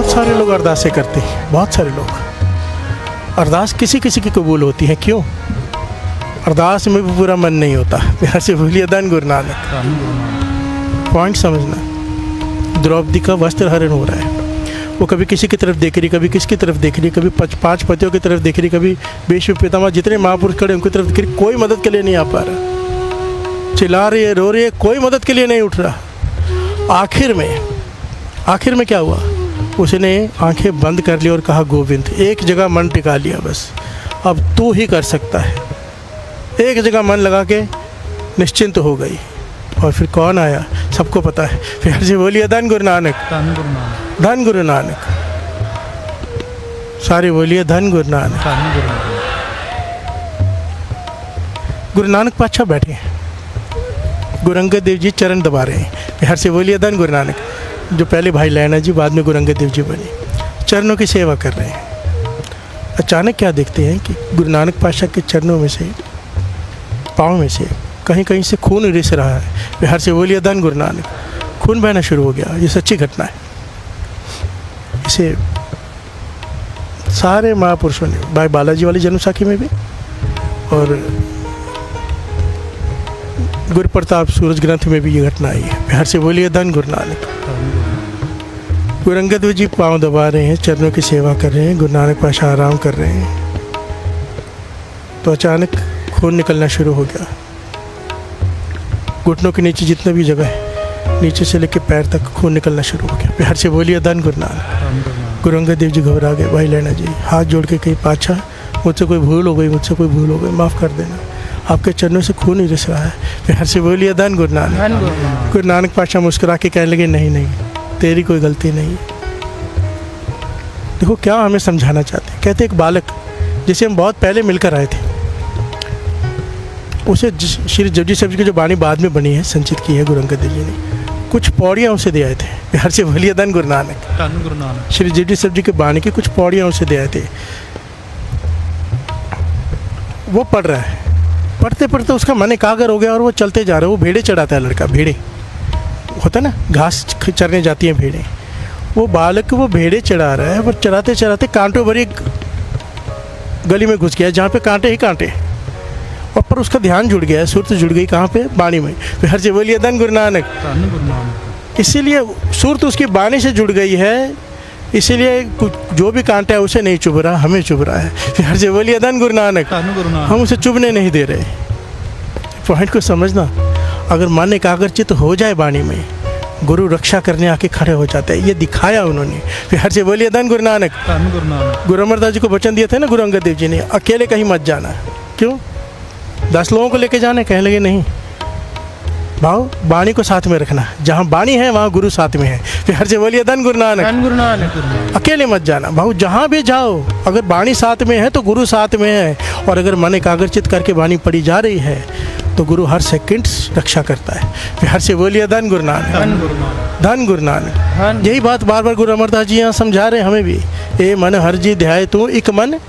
बहुत सारे लोग अरदासें करते हैं, बहुत सारे लोग। अरदास किसी किसी की कबूल होती है, क्यों? अरदास में भी पूरा मन नहीं होता। यहाँ से बोलिए धन गुरु नानक। पॉइंट समझना। द्रौपदी का वस्त्र हरण हो रहा है, वो कभी किसी की तरफ देख रही, कभी किसकी तरफ देख रही, कभी पांच पतियों की तरफ देख रही, कभी भीष्म पितामह जितने महापुरुष खड़े उनकी तरफ देख रही, कोई मदद के लिए नहीं आ पा रहा। चिल्ला रही है, रो रही है, कोई मदद के लिए नहीं उठ रहा। आखिर में क्या हुआ? उसने आंखें बंद कर ली और कहा गोविंद। एक जगह मन टिका लिया, बस अब तू ही कर सकता है। एक जगह मन लगा के निश्चिंत हो गई। और फिर कौन आया सबको पता है। फिर से बोलिए धन गुरु नानक, धन गुरु नानक। सारे बोलिए धन गुरु नानक। गुरु नानक पातशाह बैठे हैं, गुरु अंगद देव जी चरण दबा रहे हैं। बिहार से बोलिए धन गुरु नानक। जो पहले भाई लैना जी, बाद में गुरु अंगद देव जी बने, चरणों की सेवा कर रहे हैं। अचानक क्या देखते हैं कि गुरु नानक पातशाह के चरणों में से, पाँव में से कहीं कहीं से खून रिस रहा है। बिहार से बोलिए धन गुरु नानक। खून बहना शुरू हो गया। ये सच्ची घटना है। इसे सारे महापुरुषों ने, भाई बालाजी वाली जन्म साखी में भी और गुरु प्रताप सूरज ग्रंथ में भी ये घटना आई है। बिहार से बोलिए धन गुरु नानक। गुरु अंगद देव जी पाँव दबा रहे हैं, चरणों की सेवा कर रहे हैं, गुरु नानक पातशाह आराम कर रहे हैं। तो अचानक खून निकलना शुरू हो गया। घुटनों के नीचे जितना भी जगह है, नीचे से लेकर पैर तक खून निकलना शुरू हो गया। बिहार से बोलिए धन गुरु नानक। गुरु अंगद देव जी घबरा गए। भाई लैना जी हाथ जोड़ के कहीं, पातशाह मुझसे कोई भूल हो गई, माफ़ कर देना, आपके चरणों से खून ही रिस रहा है। बिहार से बोलिए धन गुरु नानक। गुरु नानक पातशाह मुस्कुरा के कहने लगे, नहीं तेरी कोई गलती नहीं। देखो क्या हमें समझाना चाहते हैं। कहते एक बालक जिसे हम बहुत पहले मिलकर आए थे, उसे श्री जपजी साहब जी की जो बाणी बाद में बनी है, संचित की है गुरु अंगद देव जी ने, कुछ पौड़ियाँ उसे दे आए थे। बिहार से बोलिए धन गुरु नानक। श्री जपजी साहब जी की बाणी की कुछ पौड़ियाँ उसे दे आए थे। वो पढ़ रहा है, पढ़ते पढ़ते उसका मन एकाग्र हो गया और वो चलते जा रहा है। वो भेड़े चढ़ाता है लड़का, भेड़े होता है ना, घास चरने जाती हैं भेड़े। वो बालक वो भेड़े चढ़ा रहा है, पर चढ़ाते चढ़ाते कांटों भरी गली में घुस गया जहाँ पे कांटे ही कांटे, और पर उसका ध्यान जुड़ गया, सुरत जुड़ गई कहाँ पे? बाणी में। फिर से बोलिए धन गुरु नानक। इसीलिए सुरत उसकी बाणी से जुड़ गई है, इसीलिए जो भी कांटा है उसे नहीं चुभ रहा, हमें चुभ रहा है। फिर से बोलिए धन गुरु नानक। हम उसे चुभने नहीं दे रहे। पॉइंट को समझना। अगर मन एकाग्रचित हो जाए बाणी में, गुरु रक्षा करने आके खड़े हो जाते हैं। ये दिखाया उन्होंने। फिर से बोलिए धन गुरु नानक। गुरु अमरदास जी को वचन दिया था ना गुरु अंगद देव जी ने, अकेले कहीं मत जाना। क्यों? 10 लोगों को लेके जाने? कहने लगे नहीं भाव, बाणी को साथ में रखना। जहाँ बाणी है वहाँ गुरु साथ में है। फिर से बोलिए धन गुरु नानक। अकेले मत जाना भाव, जहाँ भी जाओ अगर बाणी साथ में है तो गुरु साथ में है। और अगर मन एकाग्रचित करके बाणी पढ़ी जा रही है तो गुरु हर सेकंड रक्षा करता है। फिर से बोलिए धन गुरु नानक। धन गुरु नानक। यही बात बार बार गुरु अमरदास जी यहाँ समझा रहे हैं हमें भी। ए मन हर जी ध्याय तू एक मन,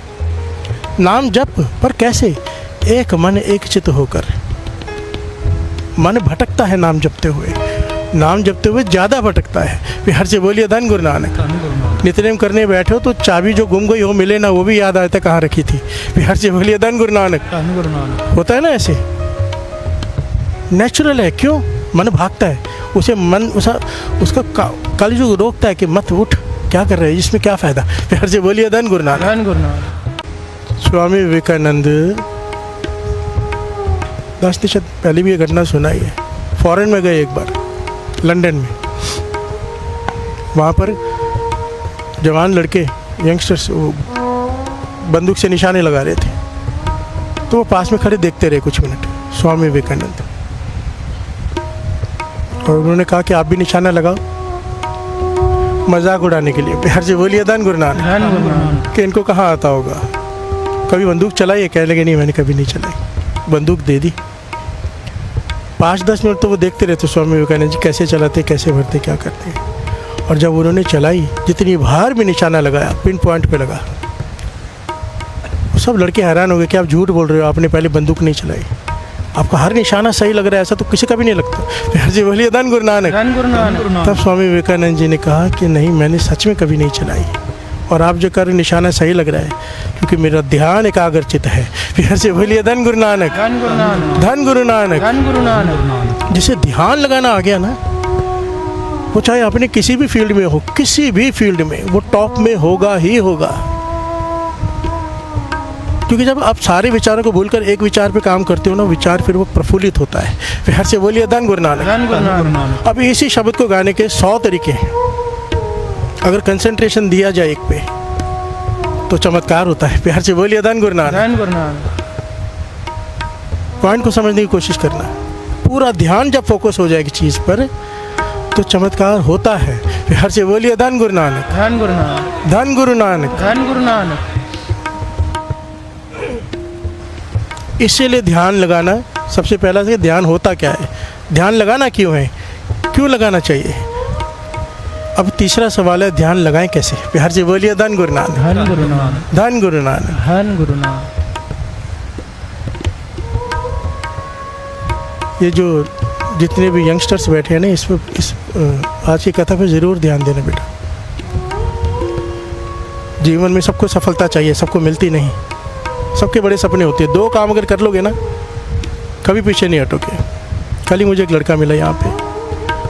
नाम जप पर कैसे? एक मन एक चित होकर। मन भटकता है नाम जपते हुए ज़्यादा भटकता है। बिहार से बोलिए धन गुरु नानक। नित्यनेम करने बैठे हो तो चाबी जो गुम गई हो मिले ना, वो भी याद आता कहाँ रखी थी। बिहार से बोलिए धन गुरु नानक। होता है ना ऐसे, नेचुरल है। क्यों? मन भागता है, उसे मन उसका कल जो रोकता है कि मत उठ, क्या कर रहे हैं, इसमें क्या फ़ायदा। बिहार से बोलिए धन गुरु नानक। स्वामी विवेकानंद 10 निशत पहले भी ये घटना सुनाई है। फॉरेन में गए एक बार, लंदन में। वहाँ पर जवान लड़के, यंगस्टर्स बंदूक से निशाने लगा रहे थे। तो वो पास में खड़े देखते रहे कुछ मिनट, स्वामी विवेकानंद। और उन्होंने कहा कि आप भी निशाना लगाओ, मजाक उड़ाने के लिए। बिहार से बोलिए धन गुरु नानक। कि इनको कहाँ आता होगा, कभी बंदूक चलाई है? कह लगे नहीं मैंने कभी नहीं चलाई। बंदूक दे दी। 5-10 मिनट तो वो देखते रहते स्वामी विवेकानंद जी कैसे चलाते, कैसे भरते, क्या करते हैं। और जब उन्होंने चलाई, जितनी बार भी निशाना लगाया, पिन पॉइंट पे लगा। सब लड़के हैरान हो गए कि आप झूठ बोल रहे हो, आपने पहले बंदूक नहीं चलाई। आपका हर निशाना सही लग रहा है, ऐसा तो किसी का भी नहीं लगता। फिर जी बोलिए धन गुरु नानक। तब स्वामी विवेकानंद जी ने कहा कि नहीं, मैंने सच में कभी नहीं चलाई, और आप जो कर निशाना सही लग रहा है, क्योंकि मेरा ध्यान एकाग्रचित है। फिर से बोलिए धन गुरु नानक, धन गुरु नानक। जिसे ध्यान लगाना आ गया ना, वो चाहे अपने किसी भी फील्ड में हो, किसी भी फील्ड में वो टॉप में होगा ही होगा। क्योंकि जब आप सारे विचारों को भूलकर एक विचार पे काम करते हो ना, विचार फिर वो प्रफुल्लित होता है। फिर से बोलिए धन गुरु नानक। अब इसी शब्द को गाने के 100 तरीके हैं। अगर कंसंट्रेशन दिया जाए एक पे तो चमत्कार होता है। प्यार से बोलिए धन गुरु नानक। पॉइंट को समझने की कोशिश करना। पूरा ध्यान जब फोकस हो जाएगी चीज़ पर तो चमत्कार होता है। प्यार से बोलिए धन गुरु नानक, धन गुरु नानक, धन गुरु नानक, धन गुरु नानक। इसीलिए ध्यान लगाना सबसे पहला से, ध्यान होता क्या है, ध्यान लगाना क्यों है, क्यों लगाना चाहिए। अब तीसरा सवाल है, ध्यान लगाएं कैसे। प्यार से बोलिए धन गुरु नानक, धन गुरु नानक, धन गुरु नानक, धन गुरु नानक। ये जो जितने भी यंगस्टर्स बैठे हैं ना, इस आज की कथा पे ज़रूर ध्यान देना बेटा। जीवन में सबको सफलता चाहिए, सबको मिलती नहीं। सबके बड़े सपने होते हैं। 2 काम अगर कर लोगे ना, कभी पीछे नहीं हटोगे। कल ही मुझे एक लड़का मिला यहाँ पे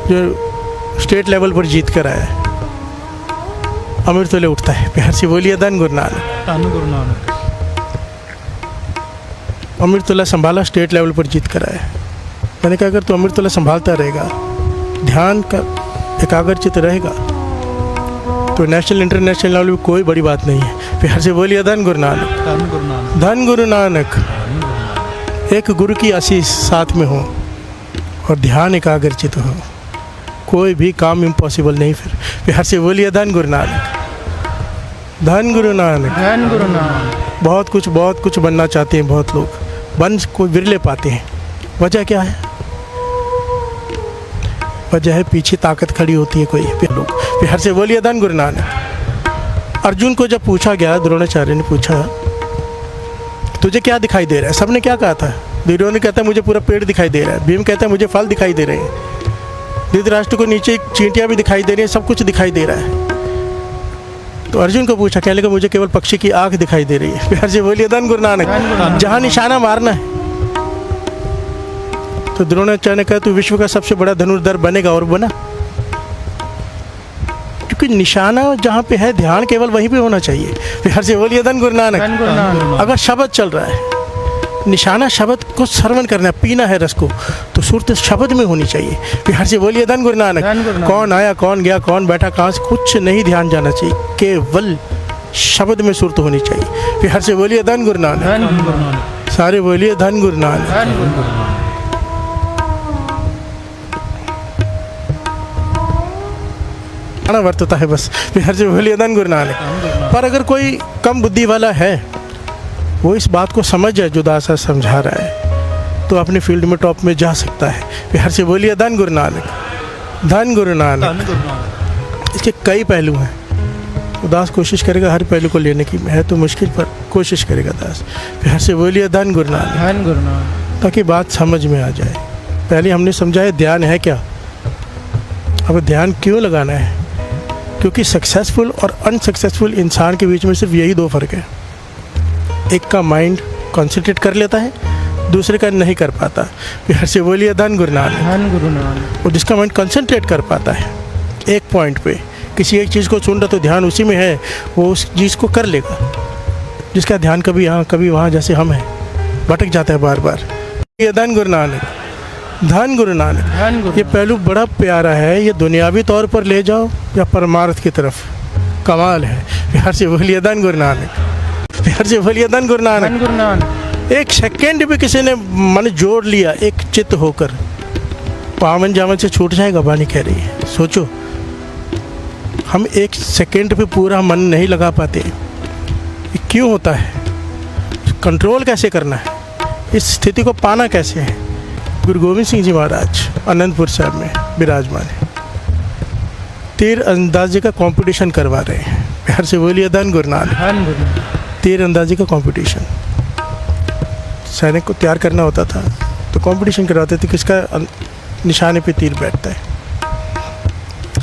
जो स्टेट लेवल पर जीत कर आया है। अमृततुल्य उठता है। प्यार से बोलिए धन गुरु नानक, धन गुरु नानक। अमृततुल्य संभाला, स्टेट लेवल पर जीत कर आया है। मैंने कहा अगर तू अमृततुल्य संभालता रहेगा, ध्यान का एकाग्रचित रहेगा, तो नेशनल इंटरनेशनल लेवल में कोई बड़ी बात नहीं है। प्यार से बोलिए धन गुरु नानक, धन गुरु नानक, धन गुरु नानक। एक गुरु की आशीष साथ में हो और ध्यान एकाग्रचित हो, कोई भी काम इम्पॉसिबल नहीं। फिर प्यार से बोलिए धन गुरु नानक, धन गुरु नानक, धन गुरु नानक। बहुत कुछ बनना चाहते हैं बहुत लोग, बन को विरले पाते हैं। वजह क्या है? वजह है पीछे ताकत खड़ी होती है कोई लोग। प्यार से बोलिए धन गुरु नानक। अर्जुन को जब पूछा गया, द्रोणाचार्य ने पूछा तुझे क्या दिखाई दे रहा है, सबने क्या कहा था? दुर्योधन कहता है मुझे पूरा पेड़ दिखाई दे रहा है, भीम कहता है मुझे फल दिखाई दे रहे हैं, धृतराष्ट्र को नीचे चींटियाँ भी दिखाई दे रही हैं, सब कुछ दिखाई दे रहा है। तो अर्जुन को पूछा, कहने लगा मुझे केवल पक्षी की आँख दिखाई दे रही है। प्यार से बोलिए धन गुरु नानक। जहाँ निशाना मारना है। तो द्रोणाचार्य ने कहा तू विश्व का सबसे बड़ा धनुर्धर बनेगा, और बना। क्योंकि निशाना जहाँ पे है, ध्यान केवल वहीं पे होना चाहिए। प्यार से बोलिए धन गुरु नानक। अगर शब्द चल रहा है, निशाना शब्द को श्रवण करना है, पीना है रस को, तो सुरत शब्द में होनी चाहिए। प्यार से बोलिए धन गुरु नानक। कौन आया, कौन गया, कौन बैठा, कहाँ से, कुछ नहीं ध्यान जाना चाहिए, केवल शब्द में सुरत होनी चाहिए। प्यार से बोलिए धन गुरु नानक। सारे बोलिए धन गुरु नानक। वर्तता है बस। प्यार से बोलिए धन गुरु नानक। पर अगर कोई कम बुद्धि वाला है, वो इस बात को समझ जाए जो दासा समझा रहा है, तो अपने फील्ड में टॉप में जा सकता है। प्यार से बोलिए धन गुरु नानक, धन गुरु नानक। इसके कई पहलू हैं, तो दास कोशिश करेगा हर पहलू को लेने की। है तो मुश्किल, पर कोशिश करेगा दास। प्यार से बोलिए धन गुरु नानक, धन गुरु नानक, ताकि बात समझ में आ जाए। पहले हमने समझा है ध्यान है क्या, अब ध्यान क्यों लगाना है। क्योंकि सक्सेसफुल और अनसक्सेसफुल इंसान के बीच में सिर्फ यही 2 फ़र्क है। एक का माइंड कॉन्सेंट्रेट कर लेता है, दूसरे का नहीं कर पाता। प्यार से बोलिए धन गुरु नानक, धन गुरु नानक। और जिसका माइंड कॉन्सेंट्रेट कर पाता है एक पॉइंट पे, किसी एक चीज़ को सुन रहा तो ध्यान उसी में है, वो उस चीज़ को कर लेगा। जिसका ध्यान कभी यहाँ कभी वहाँ, जैसे हम हैं, भटक जाता है बार बार। ये धन गुरु नानक, धन गुरु नानक। ये पहलू बड़ा प्यारा है। ये दुनियावी तौर पर ले जाओ या परमार्थ की तरफ, कमाल है। प्यार से बोलिए धन गुरु नानक, प्यार से बोलिए धन गुरु नानक, धन गुरु नानक। एक सेकंड भी किसी ने मन जोड़ लिया एक चित्त होकर, पावन जावन से छूट जाएगा। वाणी कह रही है, सोचो हम एक सेकंड पे पूरा मन नहीं लगा पाते। ये क्यों होता है? कंट्रोल कैसे करना है, इस स्थिति को पाना कैसे है। गुरु गोविंद सिंह जी महाराज अनंतपुर साहब में विराजमान है, तीर अंदाजी का कंपटीशन करवा रहे हैं। प्यार से बोलिए धन गुरु नानक। तीर अंदाजी का कंपटीशन, सैनिक को तैयार करना होता था, तो कंपटीशन करवाते थे किसका निशाने पे तीर बैठता है।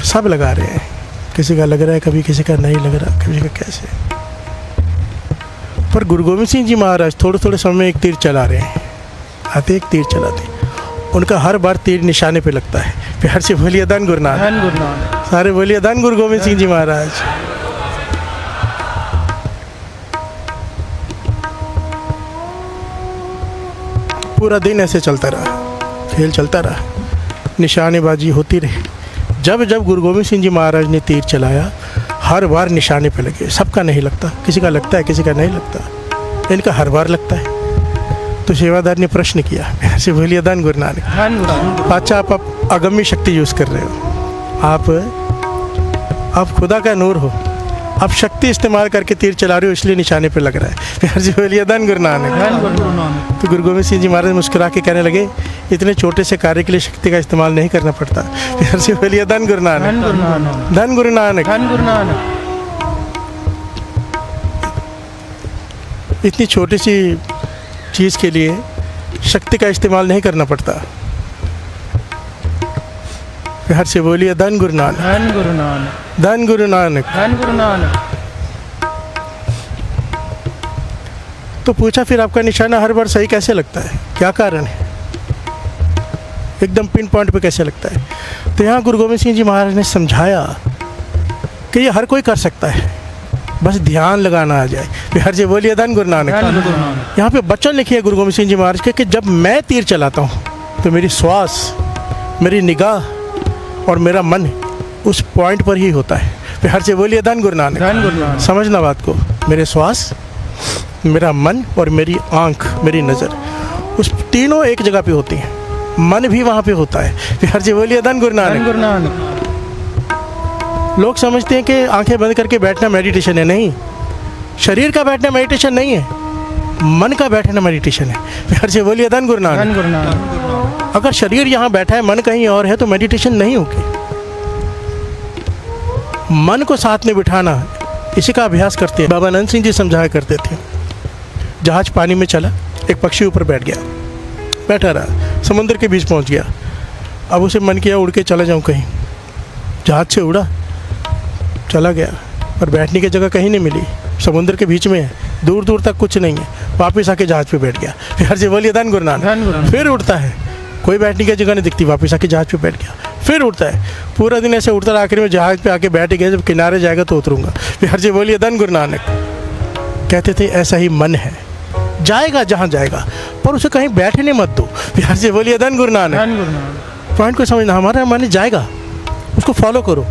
सब लगा रहे हैं, किसी का लग रहा है, कभी किसी का नहीं लग रहा, कभी का कैसे। पर गुरु गोविंद सिंह जी महाराज थोड़े थोड़े समय में एक तीर चला रहे हैं, आते एक तीर चलाते, उनका हर बार तीर निशाने पे लगता है। प्यार से बोलिए धन गुरु नानक, सारे बोलिए धन गुरु गोविंद सिंह जी महाराज। पूरा दिन ऐसे चलता रहा, खेल चलता रहा, निशानेबाजी होती रही। जब जब गुरु गोविंद सिंह जी महाराज ने तीर चलाया, हर बार निशाने पे लगे। सबका नहीं लगता, किसी का लगता है, किसी का नहीं लगता, इनका हर बार लगता है। तो सेवादार ने प्रश्न किया, ऐसे बोलिए धन गुरु नानक। अच्छा, आप अगम्य शक्ति यूज़ कर रहे हो, आप खुदा का नूर हो, आप शक्ति इस्तेमाल करके तीर चला रहे हो, इसलिए निशाने पे लग रहा है। प्यार जी बोलिए धन गुरु नानक। तो गुरु गोविंद सिंह जी महाराज मुस्कुरा के कहने लगे, इतने छोटे से कार्य के लिए शक्ति का इस्तेमाल नहीं करना पड़ता। प्यार जी बोलिए धन गुरु नानक, धन गुरु नानक। इतनी छोटी सी चीज़ के लिए शक्ति का इस्तेमाल नहीं करना पड़ता। प्यार से बोलिए धन गुरु नानक, धन गुरु नानक, धन गुरु नानक, धन गुरु नानक। तो पूछा, फिर आपका निशाना हर बार सही कैसे लगता है, क्या कारण है, एकदम पिन पॉइंट पे कैसे लगता है? तो यहाँ गुरु गोविंद सिंह जी महाराज ने समझाया कि ये हर कोई कर सकता है, बस ध्यान लगाना आ जाए। प्यार से बोलिए धन गुरु नानक। यहाँ पे वचन लिखी है गुरु गोविंद सिंह जी महाराज के कि जब मैं तीर चलाता हूँ तो मेरी श्वास, मेरी निगाह और मेरा मन उस पॉइंट पर ही होता है। प्यार से बोलिए धन गुरु नानक। समझना बात को, मेरे श्वास, मेरा मन और मेरी आँख, मेरी नज़र, उस तीनों एक जगह पे होती हैं, मन भी वहाँ पे होता है। प्यार से बोलिए धन गुरु नानक। लोग समझते हैं कि आंखें बंद करके बैठना मेडिटेशन है, नहीं, शरीर का बैठना मेडिटेशन नहीं है, मन का बैठना मेडिटेशन है। प्यार से बोलिए धन गुरु नानक। अगर शरीर यहाँ बैठा है, मन कहीं और है, तो मेडिटेशन नहीं होगी। मन को साथ में बिठाना, इसी का अभ्यास करते हैं। बाबा आनंद सिंह जी समझाया करते थे। जहाज पानी में चला, एक पक्षी ऊपर बैठ गया, बैठा रहा, समुद्र के बीच पहुँच गया। अब उसे मन किया उड़ के चला जाऊँ कहीं, जहाज से उड़ा, चला गया, पर बैठने की जगह कहीं नहीं मिली, समुद्र के बीच में है, दूर दूर तक कुछ नहीं है। वापस आके जहाज पे बैठ गया। प्यार से बोलिए धन गुरु नानक। फिर उड़ता है, कोई बैठने की जगह नहीं दिखती, वापस आके जहाज पे बैठ गया, फिर उड़ता है, पूरा दिन ऐसे उड़ता रहा। आखिर में जहाज पे आके बैठ गया, जब किनारे जाएगा तो उतरूंगा। प्यार से बोलिए धन गुरु नानक। कहते थे ऐसा ही मन है, जाएगा जहाँ जाएगा, पर उसे कहीं बैठने मत दो। प्यार से बोलिए धन गुरु नानक। पॉइंट को समझना, हमारा मन जाएगा, उसको फॉलो करो।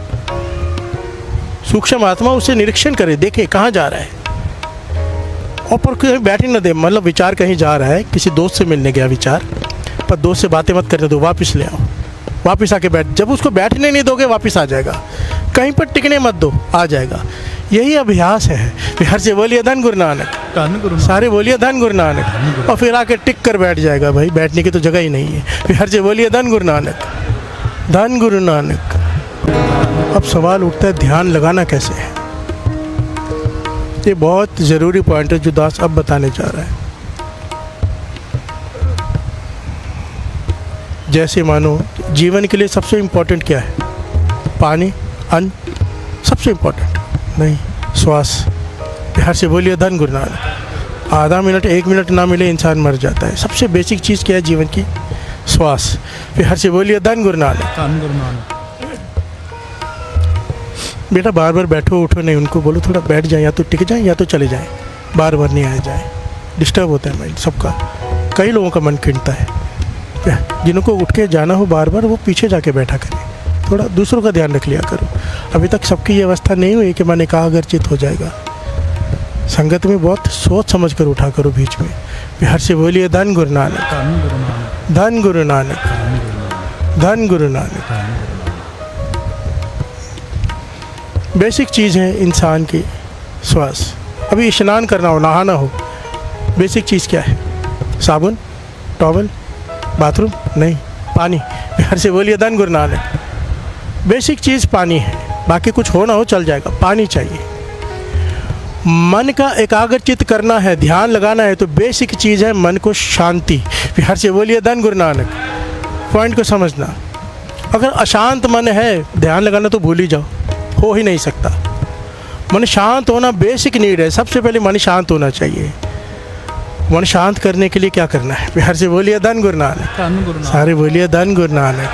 सूक्ष्म आत्मा उसे निरीक्षण करे, देखे कहाँ जा रहा है, और पर कहीं बैठने न दे। मतलब विचार कहीं जा रहा है, किसी दोस्त से मिलने गया विचार, पर दोस्त से बातें मत करने दो, वापस ले आओ, वापस आके बैठ। जब उसको बैठने नहीं दोगे, वापस आ जाएगा। कहीं पर टिकने मत दो, आ जाएगा। यही अभ्यास है। प्यार से बोलिए धन गुरु नानक। सारे बोलिए धन गुरु नानक। और फिर आके टिक कर बैठ जाएगा। भाई बैठने की तो जगह ही नहीं है। प्यार से बोलिए धन गुरु नानक, धन गुरु नानक। अब सवाल उठता है, ध्यान लगाना कैसे है? ये बहुत ज़रूरी पॉइंट है जो दास अब बताने जा रहा है। जैसे मानो जीवन के लिए सबसे इम्पोर्टेंट क्या है? पानी, अन्न, सबसे इम्पोर्टेंट नहीं, श्वास। प्यार से बोलिए धन गुरु नानक। आधा मिनट, 1 मिनट ना मिले इंसान मर जाता है। सबसे बेसिक चीज़ क्या है जीवन की? श्वास। प्यार से बोलिए धन गुरु नानक। बेटा बार बार बैठो उठो नहीं, उनको बोलो थोड़ा बैठ जाए, या तो टिक जाए या तो चले जाएं, बार बार नहीं आए जाए। डिस्टर्ब होता है माइंड सबका। कई लोगों का मन खिंचता है, जिनको उठ के जाना हो बार बार, वो पीछे जाके बैठा करें। थोड़ा दूसरों का ध्यान रख लिया करो। अभी तक सबकी ये अवस्था नहीं हुई कि मन एकाग्रचित हो जाएगा। संगत में बहुत सोच समझ कर उठा करो बीच में। प्यार से बोलिए धन गुरु नानक, धन गुरु नानक, धन गुरु नानक। बेसिक चीज़ है इंसान की श्वास। अभी स्नान करना हो, नहाना हो, बेसिक चीज़ क्या है? साबुन, टॉवल, बाथरूम नहीं, पानी। प्यार से बोलिए धन गुरु नानक। बेसिक चीज़ पानी है, बाकी कुछ हो ना हो चल जाएगा, पानी चाहिए। मन का एकाग्रचित करना है, ध्यान लगाना है, तो बेसिक चीज़ है मन को शांति। बिहार से बोलिए धन गुरु नानक। पॉइंट को समझना, अगर अशांत मन है ध्यान लगाना तो भूल ही जाओ, हो ही नहीं सकता। मन शांत होना बेसिक नीड है, सबसे पहले मन शांत होना चाहिए। मन शांत करने के लिए क्या करना है? बिहार से बोलिए धन गुरु नानक। सारे बोलिए धन गुरु नानक।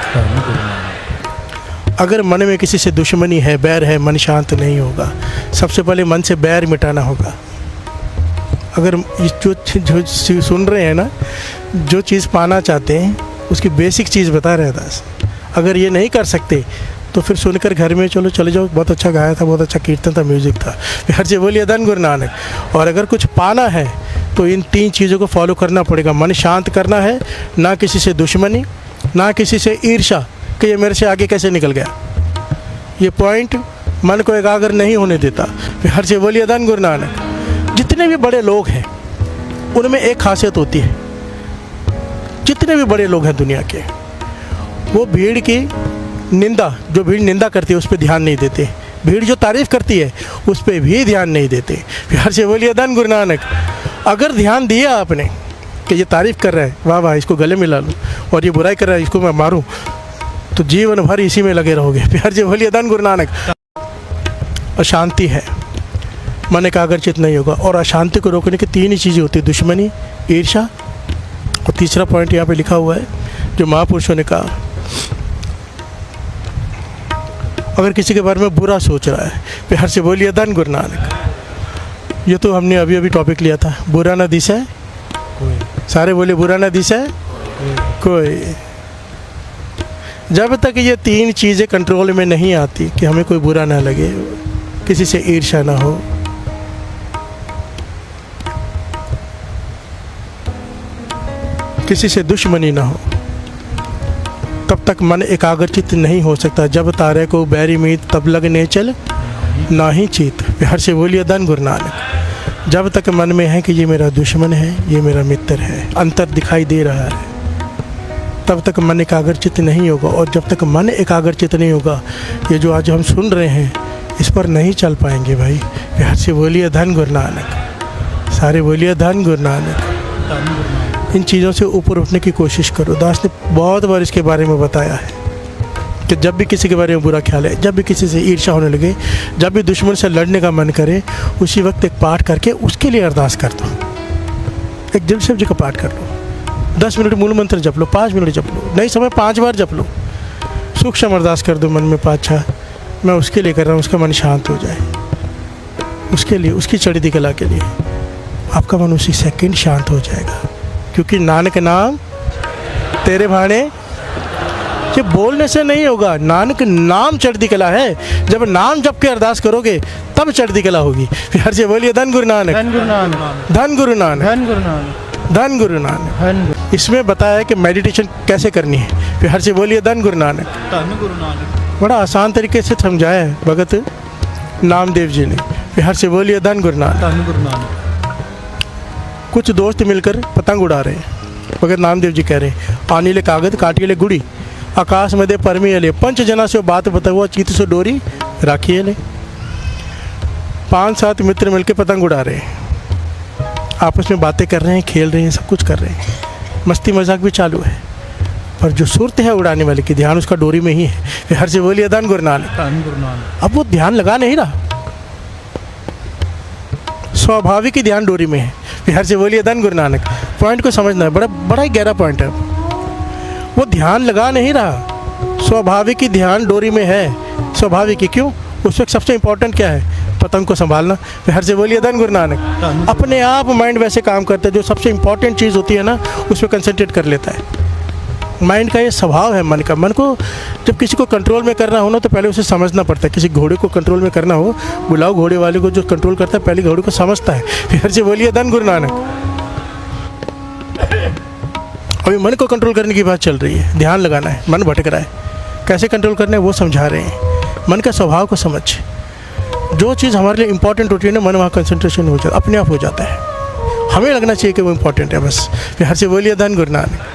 अगर मन में किसी से दुश्मनी है, बैर है, मन शांत नहीं होगा। सबसे पहले मन से बैर मिटाना होगा। अगर जो सुन रहे हैं ना, जो चीज़ पाना चाहते हैं उसकी बेसिक चीज़ बता रहे हैं दास। अगर ये नहीं कर सकते तो फिर सुनकर घर में चले जाओ, बहुत अच्छा गाया था, बहुत अच्छा कीर्तन था, म्यूज़िक था। हर से बोलिए धन गुरु नानक। और अगर कुछ पाना है तो इन 3 चीज़ों को फॉलो करना पड़ेगा। मन शांत करना है, ना किसी से दुश्मनी, ना किसी से ईर्ष्या कि ये मेरे से आगे कैसे निकल गया। ये पॉइंट मन को एकाग्र नहीं होने देता। हर से बोलिए धन गुरु नानक। जितने भी बड़े लोग हैं उनमें एक खासियत होती है, जितने भी बड़े लोग हैं दुनिया के, वो भीड़ की निंदा, जो भीड़ निंदा करती है उस पर ध्यान नहीं देते। भीड़ जो तारीफ़ करती है उस पर भी ध्यान नहीं देते। हर से बोलिए धन गुरु नानक। अगर ध्यान दिया आपने कि ये तारीफ़ कर रहा है, वाह वाह इसको गले मिला लूँ, और ये बुराई कर रहा है इसको मैं मारूं, तो जीवन भर इसी में लगे रहोगे। प्यार जी बोलिए धन गुरु नानक। अशांति है, मन एकाग्रचित नहीं होगा। और अशांति को रोकने की 3 ही चीज़ें होती है, दुश्मनी, ईर्ष्या, और तीसरा पॉइंट यहाँ पे लिखा हुआ है जो महापुरुषों ने कहा, अगर किसी के बारे में बुरा सोच रहा है, प्यार से बोलिए धन गुरु नानक। ये तो हमने अभी अभी टॉपिक लिया था, बुरा ना दिशा कोई। सारे बोले बुरा ना दिशा कोई। जब तक ये 3 चीज़ें कंट्रोल में नहीं आती कि हमें कोई बुरा ना लगे, किसी से ईर्ष्या ना हो, किसी से दुश्मनी ना हो, तब तक मन एकाग्रचित नहीं हो सकता। जब तारे को बैरी मीत तब लगने चल ना ही चीत। हर से बोलिए धन गुरु नानक। जब तक मन में है कि ये मेरा दुश्मन है, ये मेरा मित्र है, अंतर दिखाई दे रहा है, तब तक मन एकाग्रचित नहीं होगा। और जब तक मन एकाग्रचित नहीं होगा, ये जो आज हम सुन रहे हैं इस पर नहीं चल पाएंगे भाई। हर से बोलिए धन गुरु नानक। सारे बोलिए धन गुरु नानक। इन चीज़ों से ऊपर उठने की कोशिश करो। दास ने बहुत बार इसके बारे में बताया है कि जब भी किसी के बारे में बुरा ख्याल है, जब भी किसी से ईर्ष्या होने लगे, जब भी दुश्मन से लड़ने का मन करे, उसी वक्त एक पाठ करके उसके लिए अरदास कर दो। एक जप शिव जी का पाठ कर लो, 10 मिनट मूल मंत्र जप लो, 5 मिनट जप लो, नहीं समय 5 बार जप लो। सूक्ष्म अरदास कर दो मन में 5-6, मैं उसके लिए कर रहा हूँ, उसका मन शांत हो जाए, उसके लिए, उसकी चढ़ती कला के लिए। आपका मन उसी सेकंड शांत हो जाएगा, क्योंकि नानक नाम तेरे भाने। ये बोलने से नहीं होगा, नानक नाम चढ़ती कला है। जब नाम जप के अरदास करोगे तब चढ़ती कला होगी। हर से बोलिए धन गुरु नानक। धन गुरु नानक। धन गुरु नानक। धन गुरु नानक। धन गुरु नानक। इसमें बताया है कि मेडिटेशन कैसे करनी है। फिर हर से बोलिए धन गुरु नानक। धन गुरु नानक। बड़ा आसान तरीके से समझाया है भगत नामदेव जी ने। फिर हर से बोलिए धन गुरु नानक। धन गुरु नानक। कुछ दोस्त मिलकर पतंग उड़ा रहे हैं। भगत नामदेव जी कह रहे हैं, आनीले कागज काटिले गुड़ी, आकाश में दे परमी ले, 5 जना से बात बता हुआ, चीत से डोरी राखी ले। 5-7 मित्र मिलकर पतंग उड़ा रहे हैं, आपस में बातें कर रहे हैं, खेल रहे हैं, सब कुछ कर रहे हैं, मस्ती मजाक भी चालू है। पर जो सुरत है उड़ाने वाले की, ध्यान उसका डोरी में ही है। फिर हर से बोलिए धन गुरु नानक। अब वो ध्यान लगा नहीं रहा, स्वाभाविक ही ध्यान डोरी में है। फिर हर से बोलिए धन गुरु नानक। पॉइंट को समझना है, बड़ा ही गहरा पॉइंट है। वो ध्यान लगा नहीं रहा, स्वाभाविक ही ध्यान डोरी में है। स्वाभाविक ही क्यों? उस वक्त सबसे इंपॉर्टेंट क्या है? पतंग को संभालना। फिर हर से बोलिए धन गुरु नानक। अपने आप माइंड वैसे काम करता है, जो सबसे इंपॉर्टेंट चीज़ होती है ना उस पर कंसंट्रेट कर लेता है। माइंड का ये स्वभाव है मन का। मन को जब किसी को कंट्रोल में करना हो ना तो पहले उसे समझना पड़ता है। किसी घोड़े को कंट्रोल में करना हो, बुलाओ घोड़े वाले को, जो कंट्रोल करता है पहले घोड़े को समझता है। फिर से बोलिए धन गुरु नानक। अभी मन को कंट्रोल करने की बात चल रही है, ध्यान लगाना है, मन भटक रहा है, कैसे कंट्रोल करना है वो समझा रहे हैं। मन का स्वभाव को समझ, जो चीज़ हमारे लिए इंपॉर्टेंट होती है ना, मन वहाँ कंसंट्रेशन हो जाता, अपने आप हो जाता है। हमें लगना चाहिए कि वो इंपॉर्टेंट है बस। फिर हर से बोलिए धन गुरु नानक।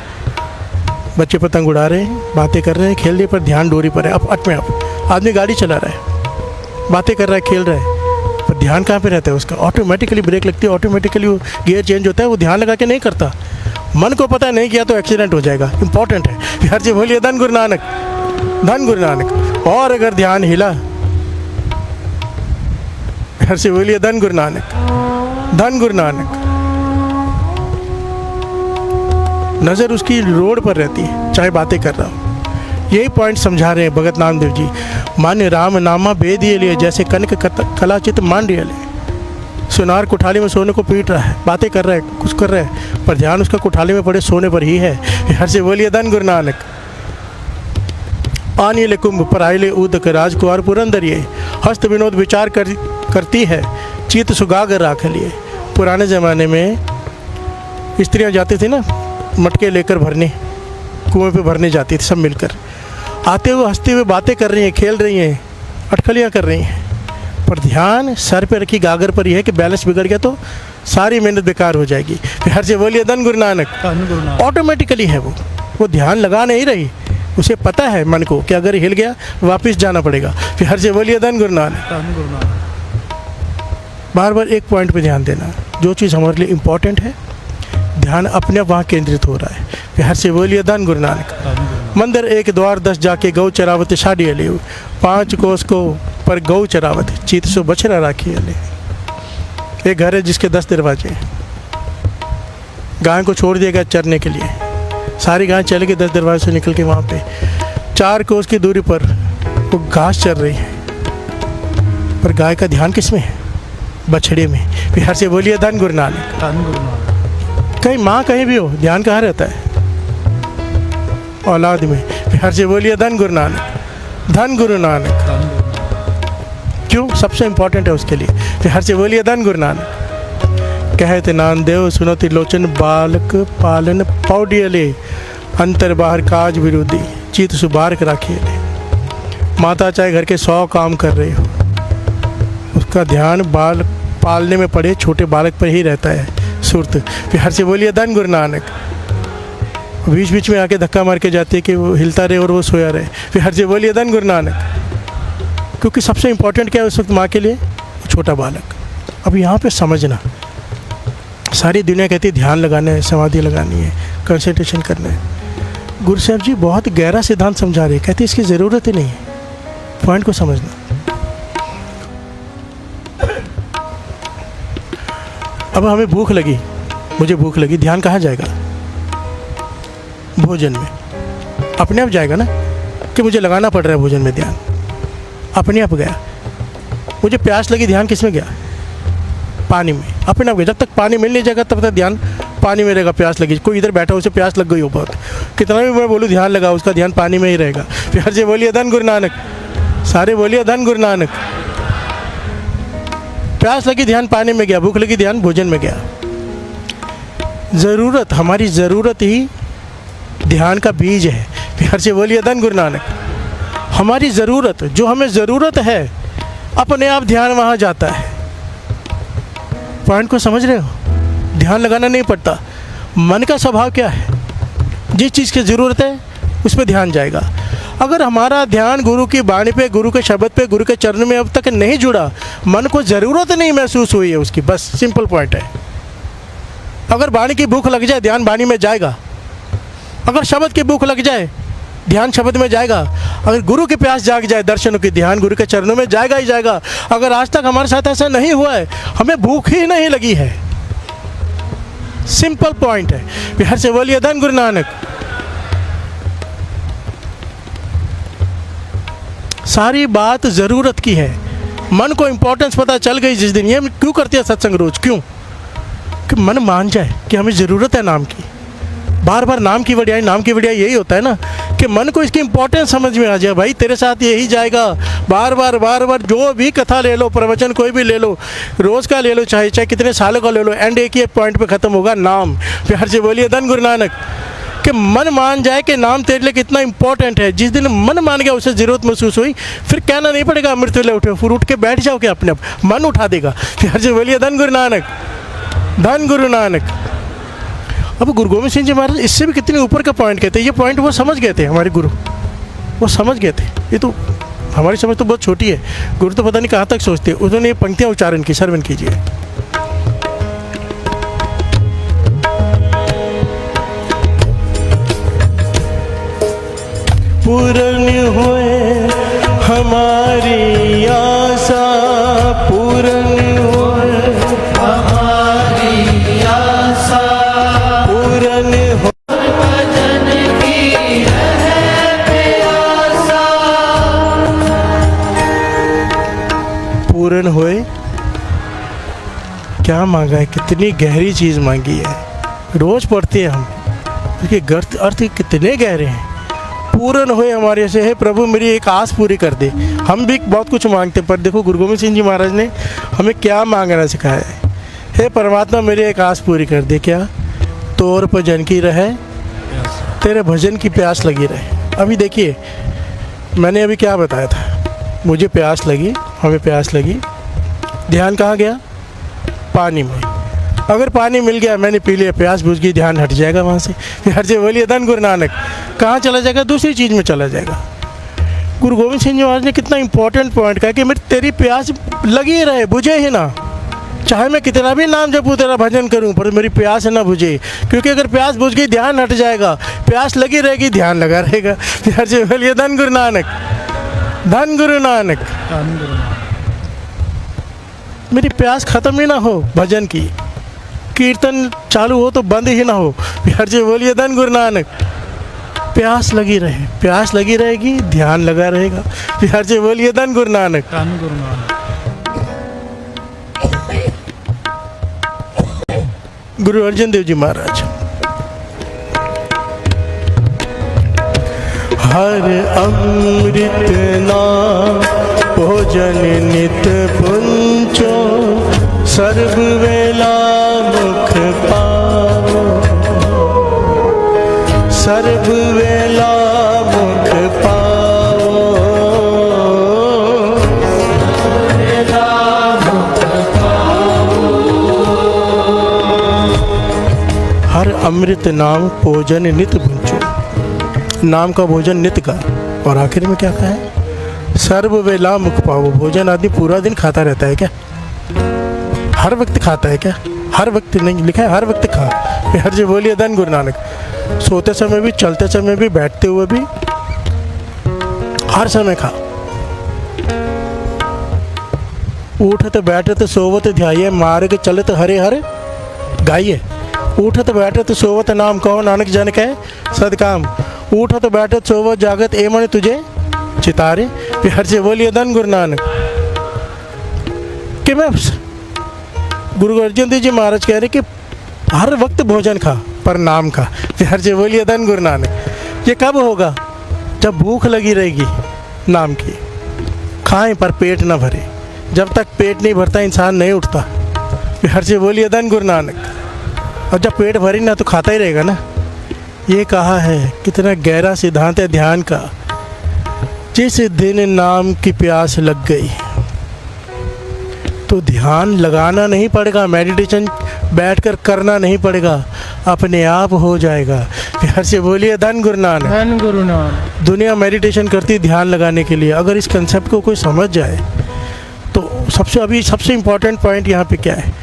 बच्चे पतंग उड़ा रहे हैं, बातें कर रहे हैं, खेल रहे, पर ध्यान डोरी पर है। अब अपने आप आदमी गाड़ी चला रहा है, बातें कर रहा है, खेल रहा है, पर ध्यान कहाँ पे रहता है उसका? ऑटोमेटिकली ब्रेक लगती है, ऑटोमेटिकली वो गियर चेंज होता है, वो ध्यान लगा के नहीं करता। मन को पता नहीं किया तो एक्सीडेंट हो जाएगा। इंपॉर्टेंट है। हर जी बोलिए धन गुरु नानक, धन गुरु नानक। और अगर ध्यान हिला, हर से बोलिए धन गुरु नानक, धन गुरु नानक। नज़र उसकी रोड पर रहती है, चाहे बातें कर रहा हो। यही पॉइंट समझा रहे हैं भगत नामदेव जी। मान्य राम नामा बेद ये लिए, जैसे कनक कलाचित मांडिया ले। सुनार कोठाली में सोने को पीट रहा है, बातें कर रहा है, कुछ कर रहा है, पर ध्यान उसका कोठाली में पड़े सोने पर ही है। हर से बोलिए धन गुरु नानक। आनी ले कुंभ पर आइले उदक, राजकुमार पुरंदर ये। हस्त विनोद विचार करती है, चित सुगागर राख लिए। पुराने ज़माने में स्त्रियाँ जाती थी ना मटके लेकर भरने, कुएं पे भरने जाती थी सब मिलकर। आते हुए हंसते हुए बातें कर रही हैं, खेल रही हैं, अटकलियाँ कर रही हैं, पर ध्यान सर पे रखी गागर पर ही है कि बैलेंस बिगड़ गया तो सारी मेहनत बेकार हो जाएगी। फिर हर से बोलिए धन गुरु नानक। ऑटोमेटिकली है वो ध्यान लगा नहीं रही, उसे पता है मन को कि अगर हिल गया वापस जाना पड़ेगा। फिर हर से बोलिए धन गुरु नानक। बार बार एक पॉइंट पे ध्यान देना, जो चीज़ हमारे लिए इम्पोर्टेंट है ध्यान अपने आप वहाँ केंद्रित हो रहा है। फिर हर से बोलिए धन गुरु नानक। मंदिर एक द्वार 10 जाके गौ चरावत साड़ी ले, 5 कोस को पर गौ चरावत चीत सो बछड़ा राखी ले। एक घर है जिसके 10 दरवाजे हैं। गाय को छोड़ दिया गया चरने के लिए, सारी गाय चल गई 10 दरवाजे से निकल के वहाँ पे 4 कोस की दूरी पर वो घास चल रही है, पर गाय का ध्यान किस में है? बछड़े में। फिर हर से बोलिए धन गुरु नानक, धन गुरु नानक। कहीं माँ कहीं भी हो, ध्यान कहाँ रहता है? औलाद में। फिर हर से बोलिए धन गुरु नानक, धन गुरु नानक। क्यों? सबसे इम्पोर्टेंट है उसके लिए। फिर हर से बोलिए धन गुरु नानक। कहते नामदेव सुनति लोचन, बालक पालन पौडियले। अंतर बाहर काज विरोधी, चित सुबारक राखिए। माता चाहे घर के 100 काम कर रही हो, उसका ध्यान बाल पालने में पड़े छोटे बालक पर ही रहता है, सुरत। फिर हर से बोलिए धन गुरु नानक। बीच बीच में आके धक्का मार के जाते कि वो हिलता रहे और वो सोया रहे। फिर हर से बोलिए धन गुरु नानक। क्योंकि सबसे इम्पोर्टेंट क्या है उस वक्त माँ के लिए? छोटा बालक। अब यहाँ पे समझना, सारी दुनिया कहती है ध्यान लगाना है, समाधि लगानी है, कंसंट्रेशन करना है। गुरु साहब जी बहुत गहरा सिद्धांत समझा रहे हैं, कहते इसकी ज़रूरत ही नहीं है। पॉइंट को समझना। अब हमें भूख लगी, मुझे भूख लगी, ध्यान कहाँ जाएगा? भोजन में। अपने आप जाएगा ना, कि मुझे लगाना पड़ रहा है भोजन में ध्यान, अपने आप गया। मुझे प्यास लगी, ध्यान किस में गया? पानी में, अपने आप गया। जब तक पानी मिल नहीं जाएगा तब तक ध्यान पानी में रहेगा। प्यास लगी, कोई इधर बैठा उसे प्यास लग गई हो बहुत, कितना भी मैं बोलूँ ध्यान लगा, उसका ध्यान पानी में ही रहेगा। फिर हर से बोलिए धन गुरु नानक, सारे बोलिए धन गुरु नानक। प्यास लगी ध्यान पानी में गया, भूख लगी ध्यान भोजन में गया। ज़रूरत, हमारी ज़रूरत ही ध्यान का बीज है। फिर हर से बोलिए धन गुरु नानक। हमारी ज़रूरत, जो हमें ज़रूरत है, अपने आप ध्यान वहाँ जाता है। पॉइंट को समझ रहे हो? ध्यान लगाना नहीं पड़ता। मन का स्वभाव क्या है? जिस चीज़ की ज़रूरत है उस पर ध्यान जाएगा। अगर हमारा ध्यान गुरु की वाणी पे, गुरु के शब्द पे, गुरु के चरण में अब तक नहीं जुड़ा, मन को ज़रूरत नहीं महसूस हुई है उसकी, बस सिंपल पॉइंट है। अगर वाणी की भूख लग जाए, ध्यान वाणी में जाएगा। अगर शब्द की भूख लग जाए, ध्यान शब्द में जाएगा। अगर गुरु की प्यास जाग जाए दर्शनों की, ध्यान गुरु के चरणों में जाएगा ही जाएगा। अगर आज तक हमारे साथ ऐसा नहीं हुआ है, हमें भूख ही नहीं लगी है, सिंपल पॉइंट है। बिहार से बोलिए धन गुरु नानक। सारी बात ज़रूरत की है। मन को इम्पोर्टेंस पता चल गई जिस दिन, ये क्यों करते हैं सत्संग रोज? क्यों? कि मन मान जाए कि हमें ज़रूरत है नाम की। बार बार नाम की वडियाई, नाम की वडियाई यही होता है ना, कि मन को इसकी इम्पोर्टेंस समझ में आ जाए। भाई तेरे साथ यही जाएगा, बार बार जो भी कथा ले लो, प्रवचन कोई भी ले लो, रोज़ का ले लो, चाहे कितने सालों का ले लो, एंड एक ही पॉइंट पे ख़त्म होगा, नाम। फिर हर से बोलिए धन गुरु नानक। कि मन मान जाए कि नाम तेरे लिए कितना इंपॉर्टेंट है। जिस दिन मन मान गया, उसे ज़रूरत महसूस हुई, फिर कहना नहीं पड़ेगा अमृत वेले उठो, फिर उठ के बैठ जाओ, कि अपने आप मन उठा देगा। फिर हर से बोलिए धन गुरु नानक, धन गुरु नानक। अब गुरु गोविंद सिंह जी महाराज इससे भी कितने ऊपर का पॉइंट कहते हैं। ये पॉइंट वो समझ गए थे, हमारे गुरु वो समझ गए थे। ये तो हमारी समझ तो बहुत छोटी है, गुरु तो पता नहीं कहाँ तक सोचते। उन्होंने ये पंक्तियाँ उच्चारण की, श्रवण कीजिए। पूर्ण होए हमारी आशा, पूर्ण होए हमारी आशा, पूर्ण हो भजन की है प्यासा। पूर्ण होए क्या मांगा है, कितनी गहरी चीज़ मांगी है। रोज पढ़ते हैं हम, उसके अर्थ कितने गहरे हैं। पूर्ण होए हमारे से, है प्रभु मेरी एक आस पूरी कर दे। हम भी बहुत कुछ मांगते हैं, पर देखो गुरु गोविंद सिंह जी महाराज ने हमें क्या मांगना सिखाया है। हे परमात्मा मेरी एक आस पूरी कर दे, क्या? तोर भजन की रहे, तेरे भजन की प्यास लगी रहे। अभी देखिए मैंने अभी क्या बताया था, मुझे प्यास लगी, हमें प्यास लगी, ध्यान कहाँ गया? पानी में। अगर पानी मिल गया, मैंने पी लिया, प्यास बुझ गई, ध्यान हट जाएगा वहाँ से। हर जगह बोलिए धन गुरु नानक, कहाँ चला जाएगा? दूसरी चीज़ में चला जाएगा। गुरु गोविंद सिंह जी महाराज ने कितना इंपॉर्टेंट पॉइंट कहा कि मेरी तेरी प्यास लगी रहे, बुझे ही ना। चाहे मैं कितना भी नाम जपूँ, तेरा भजन करूँ, पर मेरी प्यास ना बुझे। क्योंकि अगर प्यास बुझ गई, ध्यान हट जाएगा। प्यास लगी रहेगी, ध्यान लगा रहेगा। हर जगह बोलिए धन गुरु नानक, धन गुरु नानक। मेरी प्यास खत्म ही ना हो भजन की, कीर्तन चालू हो तो बंद ही ना हो। हर जगह बोलिए धन गुरु नानक। प्यास लगी रहे, प्यास लगी रहेगी, ध्यान लगा रहेगा। हर जगह बोलिए धन गुरु नानक, धन गुरु नानक। गुरु अर्जन देव जी महाराज, हर अमृत नाम भोजन नित पुंचो, सर्व वेला मुख पाओ, सर्व वेला मुख पाओ, वेला मुख पाओ। हर अमृत नाम भोजन नित पुंचो, नाम का भोजन नित्य का। और आखिर में क्या कहा है? सर्व वेला मुख पाओ। भोजन आदमी पूरा दिन खाता रहता है क्या? हर वक्त खाता है क्या? हर वक्त नहीं, लिखा है हर वक्त खा। हर जगह बोलिए धन गुरु नानक। सोते समय भी, चलते समय भी, बैठते हुए भी, हर समय खा। उठत बैठत सोवत ध्याये, मार्ग चलत हरे हर गाइए। उठत बैठत सोवत नाम कहो, नानक जन कहे सदकाम। उठत बैठत सोवत जागत ए मन तुझे चितारे। हर से बोलिए धन गुरु नानक। कि मैं गुरु अर्जन देव जी महाराज कह रहे कि हर वक्त भोजन खा, पर नाम खा। हर से बोलिए धन गुरु नानक। ये कब होगा? जब भूख लगी रहेगी नाम की। खाएं पर पेट ना भरे। जब तक पेट नहीं भरता इंसान नहीं उठता। हर से बोलिए धन गुरु नानक। और जब पेट भरी ना तो खाता ही रहेगा ना। ये कहा है, कितना गहरा सिद्धांत है ध्यान का। जिस दिन नाम की प्यास लग गई तो ध्यान लगाना नहीं पड़ेगा, मेडिटेशन बैठकर करना नहीं पड़ेगा, अपने आप हो जाएगा। हर से बोलिए धन गुरु नानक, धन गुरु नानक। दुनिया मेडिटेशन करती है ध्यान लगाने के लिए। अगर इस कंसेप्ट को कोई समझ जाए तो सबसे इम्पोर्टेंट पॉइंट यहाँ पे क्या है?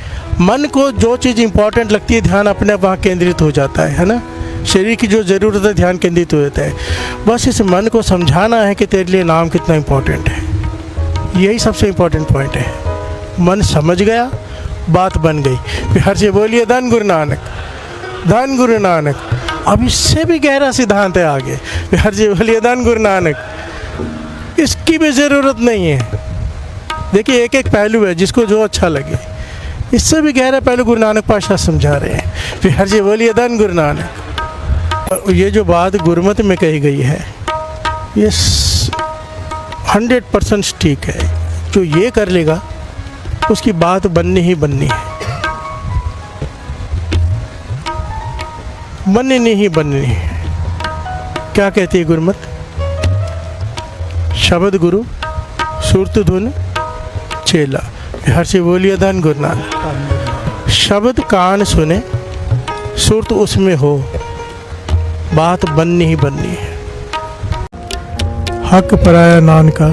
मन को जो चीज़ इम्पोर्टेंट लगती है, ध्यान अपने आप वहाँ केंद्रित हो जाता है ना। शरीर की जो ज़रूरत है, ध्यान केंद्रित हो जाता है। बस इस मन को समझाना है कि तेरे लिए नाम कितना इम्पोर्टेंट है। यही सबसे इम्पोर्टेंट पॉइंट है। मन समझ गया, बात बन गई। हर से बोलिए धन गुरु नानक, धन गुरु नानक। अब इससे भी गहरा सिद्धांत है आगे। हर से बोलिए धन गुरु नानक। इसकी भी ज़रूरत नहीं है। देखिए एक एक पहलू है, जिसको जो अच्छा लगे। इससे भी गहरा पहलू गुरु नानक पातशाह समझा रहे हैं। फिर हर से बोलिए धन गुरु नानक। ये जो बात गुरमत में कही गई है, ये 100% ठीक है। जो ये कर लेगा उसकी बात बननी ही बननी है, बननी ही बननी है। क्या कहती है गुरमत? शब्द गुरु सुरत धुन चेला। हर से बोलिए धन गुरु नानक। शब्द कान सुने, सुरत उसमें हो, बात बननी ही बननी है। हक पराया नानका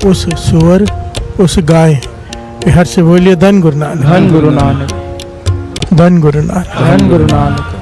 उस सुअर, उस गाय, हर से बोलिए धन गुरु नानक, धन गुरु नानक, धन गुरु नानक। धन गुरु नानक।